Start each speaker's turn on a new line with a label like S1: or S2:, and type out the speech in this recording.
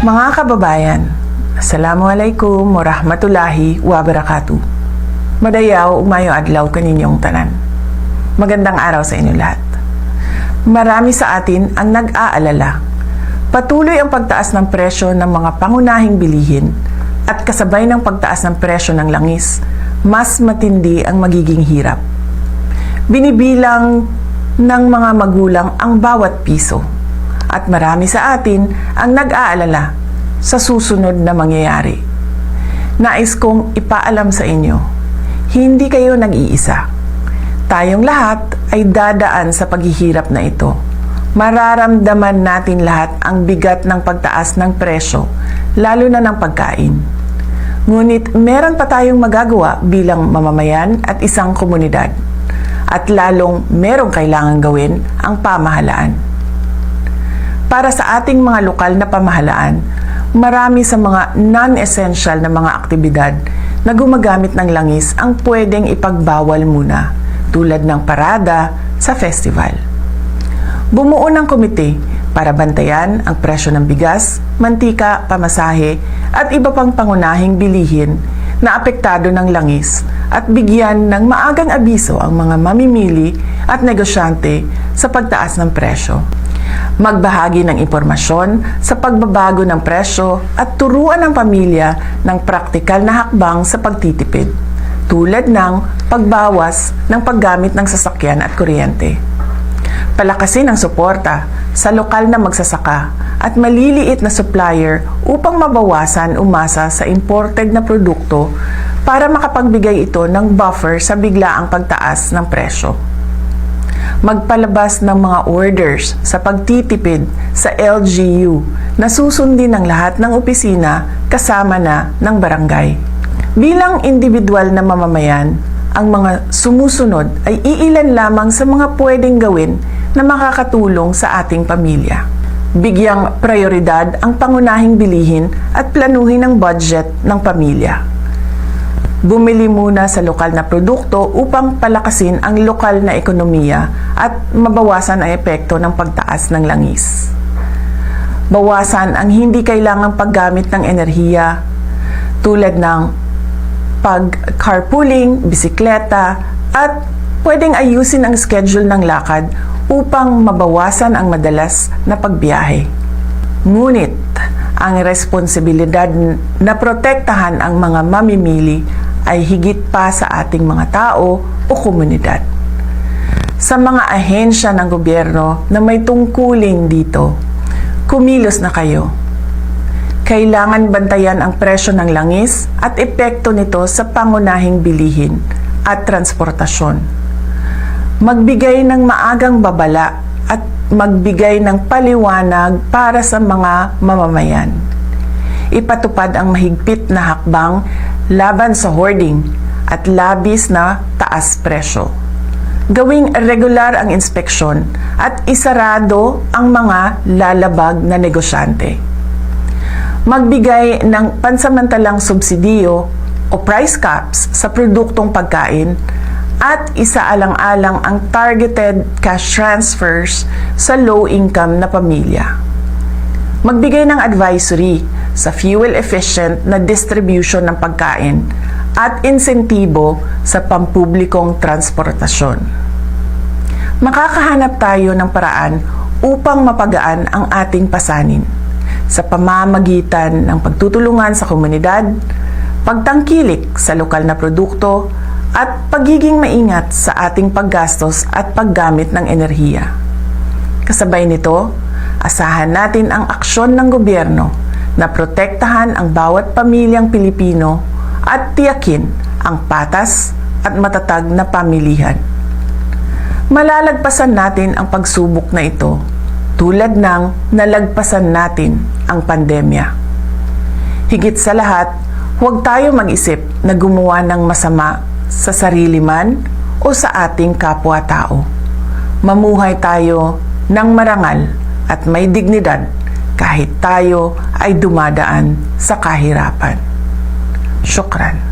S1: Mga kababayan, Assalamualaikum warahmatullahi wabarakatuh. Madayaw umayo adlaw kaninyong tanan. Magandang araw sa inyo lahat. Marami sa atin ang nag-aalala. Patuloy ang pagtaas ng presyo ng mga pangunahing bilihin at kasabay ng pagtaas ng presyo ng langis, mas matindi ang magiging hirap. Binibilang ng mga magulang ang bawat piso at marami sa atin ang nag-aalala sa susunod na mangyayari. Nais kong ipaalam sa inyo, hindi kayo nag-iisa. Tayong lahat ay dadaan sa paghihirap na ito. Mararamdaman natin lahat ang bigat ng pagtaas ng presyo, lalo na ng pagkain. Ngunit meron pa tayong magagawa bilang mamamayan at isang komunidad. At lalong merong kailangan gawin ang pamahalaan. Para sa ating mga lokal na pamahalaan, marami sa mga non-essential na mga aktibidad na gumagamit ng langis ang pwedeng ipagbawal muna, tulad ng parada sa festival. Bumuo ng komite para bantayan ang presyo ng bigas, mantika, pamasahe at iba pang pangunahing bilihin na apektado ng langis at bigyan ng maagang abiso ang mga mamimili at negosyante sa pagtaas ng presyo. Magbahagi ng impormasyon sa pagbabago ng presyo at turuan ang pamilya ng praktikal na hakbang sa pagtitipid, tulad ng pagbawas ng paggamit ng sasakyan at kuryente. Palakasin ang suporta sa lokal na magsasaka at maliliit na supplier upang mabawasan umasa sa imported na produkto para makapagbigay ito ng buffer sa biglaang pagtaas ng presyo. Magpalabas ng mga orders sa pagtitipid sa LGU na susundin ng lahat ng opisina kasama na ng barangay. Bilang individual na mamamayan, ang mga sumusunod ay iilan lamang sa mga pwedeng gawin na makakatulong sa ating pamilya. Bigyang prioridad ang pangunahing bilihin at planuhin ang budget ng pamilya. Bumili muna sa lokal na produkto upang palakasin ang lokal na ekonomiya at mabawasan ang epekto ng pagtaas ng langis. Bawasan ang hindi kailangang paggamit ng enerhiya tulad ng pag-carpooling, bisikleta at pwedeng ayusin ang schedule ng lakad upang mabawasan ang madalas na pagbiyahe. Ngunit ang responsibilidad na protektahan ang mga mamimili ay higit pa sa ating mga tao o komunidad. Sa mga ahensya ng gobyerno na may tungkulin dito, kumilos na kayo. Kailangan bantayan ang presyo ng langis at epekto nito sa pangunahing bilihin at transportasyon. Magbigay ng maagang babala at magbigay ng paliwanag para sa mga mamamayan. Ipatupad ang mahigpit na hakbang laban sa hoarding at labis na taas presyo. Gawing regular ang inspeksyon at isarado ang mga lalabag na negosyante. Magbigay ng pansamantalang subsidiyo o price caps sa produktong pagkain at isaalang-alang ang targeted cash transfers sa low-income na pamilya. Magbigay ng advisory sa fuel-efficient na distribution ng pagkain at insentibo sa pampublikong transportasyon. Makakahanap tayo ng paraan upang mapagaan ang ating pasanin sa pamamagitan ng pagtutulungan sa komunidad, pagtangkilik sa lokal na produkto, at pagiging maingat sa ating paggastos at paggamit ng enerhiya. Kasabay nito, asahan natin ang aksyon ng gobyerno na protektahan ang bawat pamilyang Pilipino at tiyakin ang patas at matatag na pamilihan. Malalagpasan natin ang pagsubok na ito tulad ng nalagpasan natin ang pandemya. Higit sa lahat, huwag tayo mag-isip na gumawa ng masama sa sarili man o sa ating kapwa-tao. Mamuhay tayo ng marangal at may dignidad kahit tayo ay dumadaan sa kahirapan. Syukran.